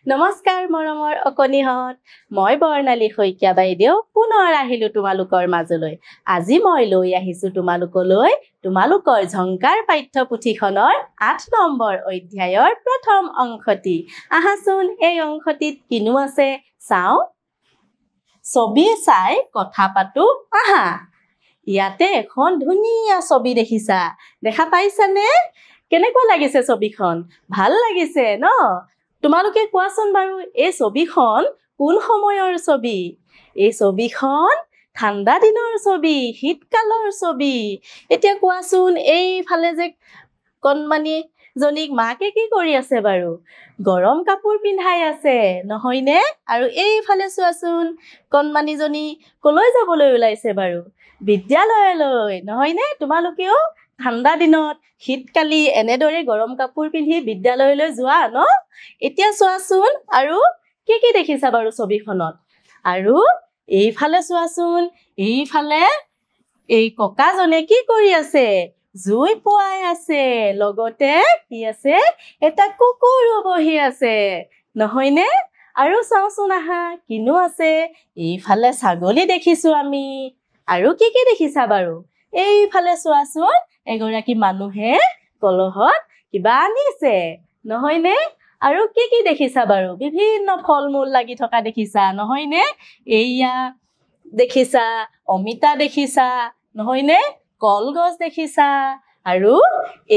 নমস্কাৰ মৰমৰ অকনিহত মই বৰ্ণালী শইকীয়া বাইদেউ পুনৰ আহিলো তোমালোকৰ মাজলৈ আজি মই লৈ আহিছো তোমালোকৰ ঝংকাৰ পাঠ্যপুথিখনৰ 8 নম্বৰ অধ্যায়ৰ প্ৰথম অংশটি আহাচোন এই অংশটিত কিনো আছে চাও ছবি চাই কথা পাতো আহা ইয়াতে এখন ধুনীয়া ছবি দেখিছা দেখা পাইছানে কেনেকুৱা লাগিছে ছবিখন ভাল লাগিছে ন তোমালোকে কোৱাচোন বাৰু এই ছবিখন কোন সময়ৰ ছবি এই ছবিখন ঠাণ্ডা দিনৰ ছবি শীতকালৰ ছবি এতিয়া কোৱাচোন এই ফালে যে কণমানি জনীক মাকে কি কৰি আছে বাৰু গৰম কাপোৰ পিন্ধাই আছে নহয়নে আৰু এই ফালে চোৱাচোন কণমানি জনী কলৈ যাবলৈ ওলাইছে বাৰু বিদ্যালয়লৈ নহয়নে তোমালোকেও ঠাণ্ডা দিনত শীতকালি এনেদৰে গৰম কাপোৰ পিন্ধি বিদ্যালয়লৈ যোৱা ন এতিয়া চোৱাচোন আৰু কি দেখিছা বাৰু ছবিখনত আৰু এইফালে চোৱাচোন এইফালে এই ককাজনে কি কৰি আছে জুই পোৱাই আছে লগতে কি আছে এটা কুকুৰো বহি আছে নহয়নে আৰু চাওচোন আহা কিনো আছে এইফালে ছাগলী দেখিছো আমি আৰু কি দেখিছা বাৰু এইফালে চোৱাচোন এগৰাকী মানুহে কলহত কিবা আনিছে নহয়নে আৰু কি দেখিছা বাৰু বিভিন্ন ফলমূল লাগি থকা দেখিছা নহয়নে এইয়া দেখিছা অমিতা দেখিছা নহয়নে কলগছ দেখিছা আৰু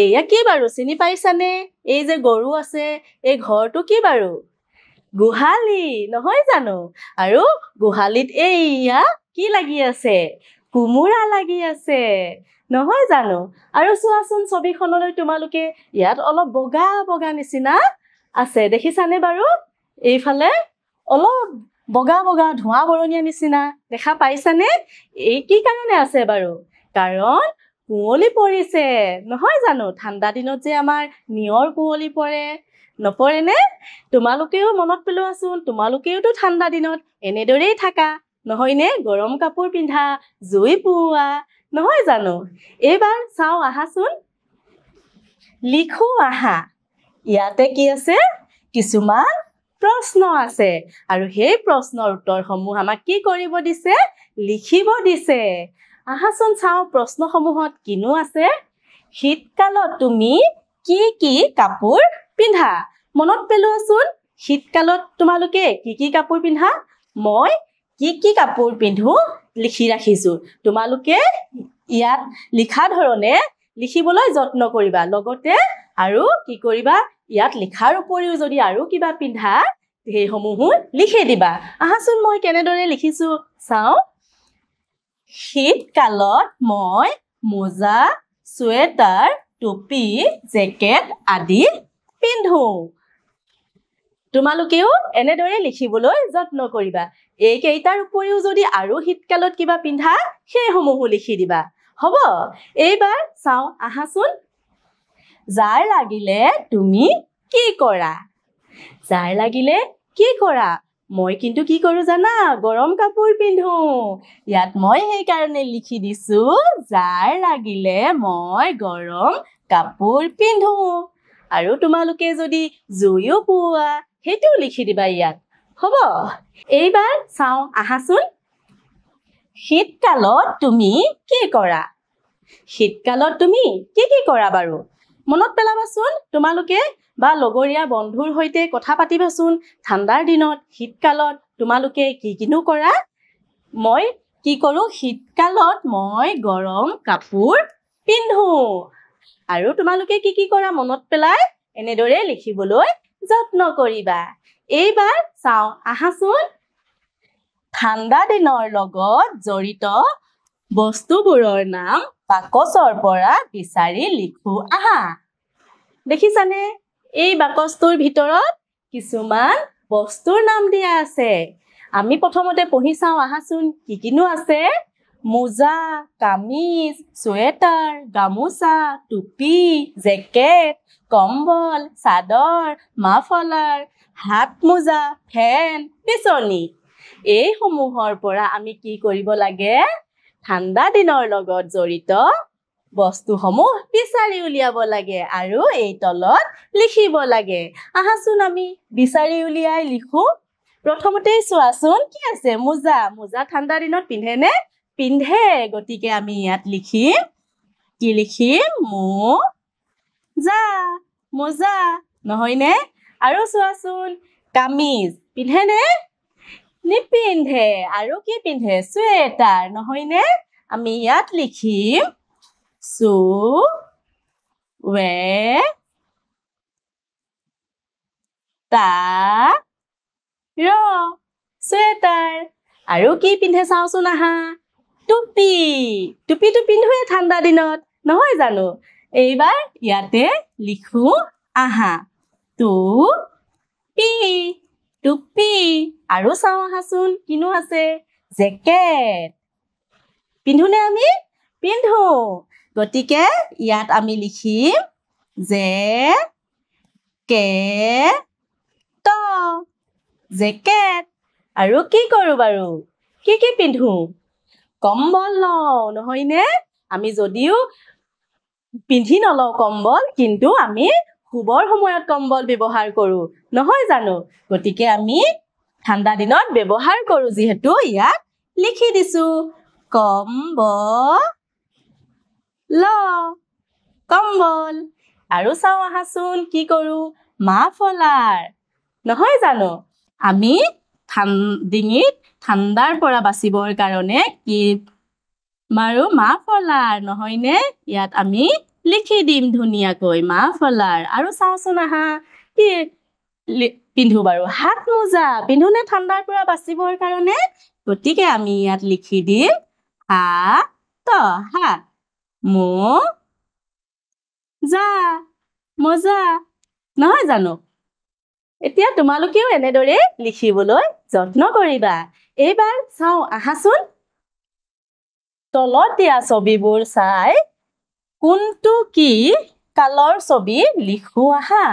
এইয়া কি বাৰু চিনি পাইছানে এই যে গৰু আছে এই ঘৰটো কি বাৰু গোহালি নহয় জানো আৰু গোহালিত এইয়া কি লাগি আছে কুমুৰা লাগি আছে নহয় জানো আৰু চোৱাচোন ছবিখনলৈ তোমালোকে ইয়াত অলপ বগা নিচিনা আছে দেখিছানে বাৰু এইফালে অলপ বগা ধোঁৱা বৰণীয়া নিচিনা দেখা পাইছানে এই কি কাৰণে আছে বাৰু কাৰণ কুঁৱলী পৰিছে নহয় জানো ঠাণ্ডা দিনত যে আমাৰ নিয়ৰ কুঁৱলী পৰে নপৰেনে তোমালোকেও মনত পেলোৱাচোন তোমালোকেওতো ঠাণ্ডা দিনত এনেদৰেই থাকা নহয়নে গৰম কাপোৰ পিন্ধা জুই পোৱা নহয় জানো এইবাৰ চাও আহাচোন লিখো আহা ইয়াতে কি আছে কিছুমান প্ৰশ্ন আছে আৰু সেই প্ৰশ্নৰ উত্তৰসমূহ আমাক কি কৰিব দিছে লিখিব দিছে আহাচোন চাও প্ৰশ্নসমূহত কিনো আছে শীতকালত তুমি কি কাপোৰ পিন্ধা মনত পেলোৱাচোন শীতকালত তোমালোকে কি কাপোৰ পিন্ধা মই কি কাপোৰ পিন্ধো লিখি ৰাখিছো তোমালোকে ইয়াত লিখা ধৰণে লিখিবলৈ যত্ন কৰিবা লগতে আৰু কি কৰিবা ইয়াত লিখাৰ উপৰিও যদি আৰু কিবা পিন্ধা সেইসমূহো লিখি দিবা আহাচোন মই কেনেদৰে লিখিছো চাও শীতকালত মই মোজা চুৱেটাৰ টুপি জেকেট আদি পিন্ধো তোমালোকেও এনেদৰে লিখিবলৈ যত্ন কৰিবা এইকেইটাৰ উপৰিও যদি আৰু শীতকালত কিবা পিন্ধা সেইসমূহো লিখি দিবা হ'ব এইবাৰ চাও আহাচোন জাৰ লাগিলে তুমি কি কৰা জাৰ লাগিলে কি কৰা মই কিন্তু কি কৰো জানা গৰম কাপোৰ পিন্ধো ইয়াত মই সেই কাৰণে লিখি দিছো জাৰ লাগিলে মই গৰম কাপোৰ পিন্ধো আৰু তোমালোকে যদি জুইও পোৱা সেইটো লিখি দিবা ইয়াত হ'ব এইবাৰ চাও আহাচোন শীতকালত তুমি কি কৰা শীতকালত তুমি কি কৰা বাৰু মনত পেলাবাচোন তোমালোকে বা লগৰীয়া বন্ধুৰ সৈতে কথা পাতিবাচোন ঠাণ্ডাৰ দিনত শীতকালত তোমালোকে কিনো কৰা মই কি কৰো শীতকালত মই গৰম কাপোৰ পিন্ধো আৰু তোমালোকে কি কৰা মনত পেলাই এনেদৰে লিখিবলৈ যত্ন কৰিবা এইবাৰ চাও আহাচোন ঠাণ্ডা দিনৰ লগত জড়িত বস্তুবোৰৰ নাম বাকচৰ পৰা বিচাৰি লিখো আহা দেখিছানে এই বাকচটোৰ ভিতৰত কিছুমান বস্তুৰ নাম দিয়া আছে আমি প্ৰথমতে পঢ়ি চাও আহাচোন কিনো আছে মোজা কামিজ চুৱেটাৰ গামোচা টুপি জেকেট কম্বল চাদৰ মাফলাৰ হাত মোজা ফেন বিচনী এইসমূহৰ পৰা আমি কি কৰিব লাগে ঠাণ্ডা দিনৰ লগত জড়িত বস্তুসমূহ বিচাৰি উলিয়াব লাগে আৰু এই তলত লিখিব লাগে আহাচোন আমি বিচাৰি উলিয়াই লিখো প্ৰথমতেই চোৱাচোন কি আছে মোজা মোজা ঠাণ্ডা দিনত পিন্ধে নে পিন্ধে গতিকে আমি ইয়াত লিখিম কি লিখিম মোজা মোজা নহয়নে আৰু চোৱাচোন কামিজ পিন্ধে নে নিপিন্ধে আৰু কি পিন্ধে চুৱেটাৰ নহয়নে আমি ইয়াত লিখিম চুৱেটাৰ আৰু কি পিন্ধে চাওচোন আহা টুপি টুপিটো পিন্ধোৱে ঠাণ্ডা দিনত নহয় জানো এইবাৰ ইয়াতে লিখো আহা টুপি আৰু চাও আহাচোন কিনো আছে জেকেট পিন্ধোনে আমি পিন্ধো গতিকে ইয়াত আমি লিখিম জেকেট আৰু কি কৰো বাৰু কি পিন্ধো কম্বল লওঁ নহয়নে আমি যদিও পিন্ধি নলওঁ কম্বল কিন্তু আমি শুবৰ সময়ত কম্বল ব্যৱহাৰ কৰো নহয় জানো গতিকে আমি ঠাণ্ডা দিনত ব্যৱহাৰ কৰো যিহেতু ইয়াত লিখি দিছো কম্বল আৰু চাও আহাচোন কি কৰো মাফলাৰ নহয় জানো আমি ডিঙিত ঠাণ্ডাৰ পৰা বাচিবৰ কাৰণে কি মাৰো মাফলাৰ নহয়নে ইয়াত আমি লিখি দিম ধুনীয়াকৈ মাফলাৰ আৰু চাওচোন আহা কি পিন্ধো বাৰু হাত মোজা পিন্ধোনে ঠাণ্ডাৰ পৰা বাচিবৰ কাৰণে গতিকে আমি ইয়াত লিখি দিম হাত মোজা নহয় জানো এতিয়া তোমালোকেও এনেদৰে লিখিবলৈ যত্ন কৰিবা এইবাৰ চাও আহাচোন তলত দিয়া ছবিবোৰ চাই কোনটো কি কালৰ ছবি লিখো আহা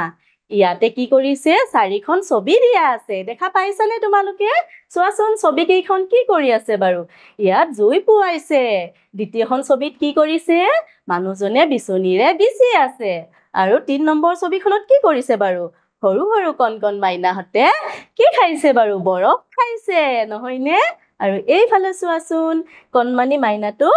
ইয়াতে কি কৰিছে চাৰিখন ছবি দিয়া আছে দেখা পাইছানে তোমালোকে চোৱাচোন ছবি কেইখন কি কৰি আছে বাৰু ইয়াত জুই পুৱাইছে দ্বিতীয়খন ছবিত কি কৰিছে মানুহজনে বিচনীৰে বিচি আছে আৰু ৩ নম্বৰ ছবিখনত কি কৰিছে বাৰু সৰু সৰু কণ মাইনাহঁতে কি খাইছে বাৰু বৰফ খাইছে নহয়নে আৰু এইফালে চোৱাচোন কণমানি মাইনাটো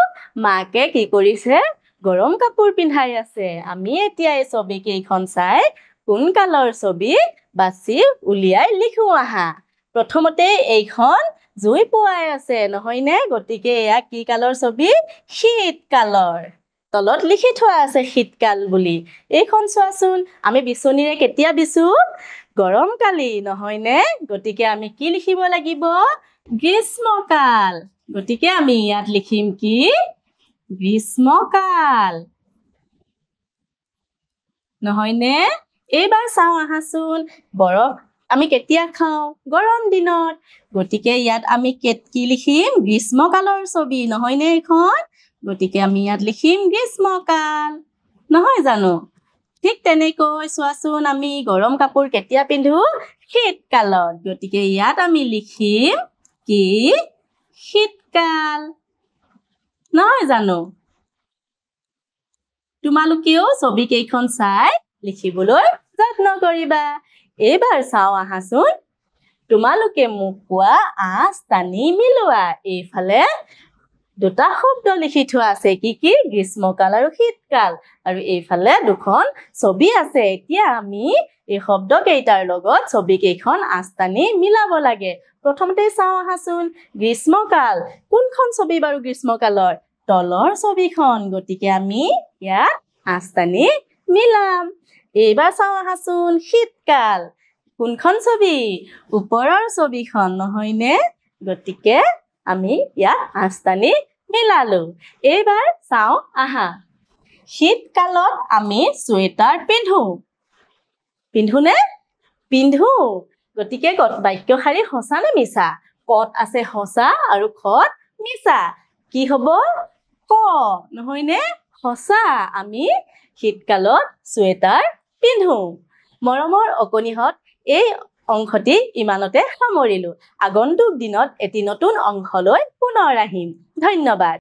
মাকে কি কৰিছে গৰম কাপোৰ পিন্ধাই আছে আমি এতিয়া এই ছবি কেইখন চাই কোন কালৰ ছবি বাছি উলিয়াই লিখো আহা প্ৰথমতে এইখন জুই পুৱাই আছে নহয়নে গতিকে এয়া কি কালৰ ছবি শীতকালৰ তলত লিখি থোৱা আছে শীতকাল বুলি এইখন চোৱাচোন আমি বিচনীৰে কেতিয়া বিচো গৰম কালি নহয়নে গতিকে আমি কি লিখিব লাগিব গ্ৰীষ্মকাল গতিকে আমি ইয়াত লিখিম কি গ্ৰীষ্মকাল নহয়নে এইবাৰ চাও আহাচোন বৰফ আমি কেতিয়া খাওঁ গৰম দিনত গতিকে ইয়াত আমি কি লিখিম গ্ৰীষ্মকালৰ ছবি নহয়নে এইখন গতিকে আমি ইয়াত লিখিম গ্ৰীষ্মকাল নহয় জানো ঠিক তেনেকৈ চোৱাচোন আমি গৰম কাপোৰ কেতিয়া পিন্ধো শীতকালত গতিকে ইয়াত আমি লিখিম কি শীতকাল নহয় জানো তোমালোকেও ছবি কেইখন চাই লিখিবলৈ যত্ন কৰিবা এইবাৰ চাও আহাচোন তোমালোকে মোক কোৱা আঁচ টানি মিলোৱা এইফালে দুটা শব্দ লিখি থোৱা আছে কি গ্ৰীষ্মকাল আৰু শীতকাল আৰু এইফালে দুখন ছবি আছে এতিয়া আমি এই শব্দ কেইটাৰ লগত ছবি কেইখন আঁচ টানি মিলাব লাগে প্ৰথমতে চাও আহাচোন গ্ৰীষ্মকাল কোনখন ছবি বাৰু গ্ৰীষ্মকালৰ তলৰ ছবিখন গতিকে আমি ইয়াত আঁচ টানি মিলাম এইবাৰ চাও আহাচোন শীতকাল কোনখন ছবি ওপৰৰ ছবিখন নহয়নে গতিকে আমি ইয়াত আঁচ টানি মিলালো এইবাৰ চাও আহা শীতকালত আমি চুৱেটাৰ পিন্ধোনে পিন্ধো গতিকে বাক্যশাৰী সঁচা নে মিছা কত আছে সঁচা আৰু খত মিছা কি হ'ব ক নহয়নে সঁচা আমি শীতকালত চুৱেটাৰ পিন্ধো মৰমৰ অকণিহঁত এই অংশটি ইমানতে সামৰিলো আগন্তুক দিনত এটি নতুন অংশলৈ পুনৰ আহিম ধন্যবাদ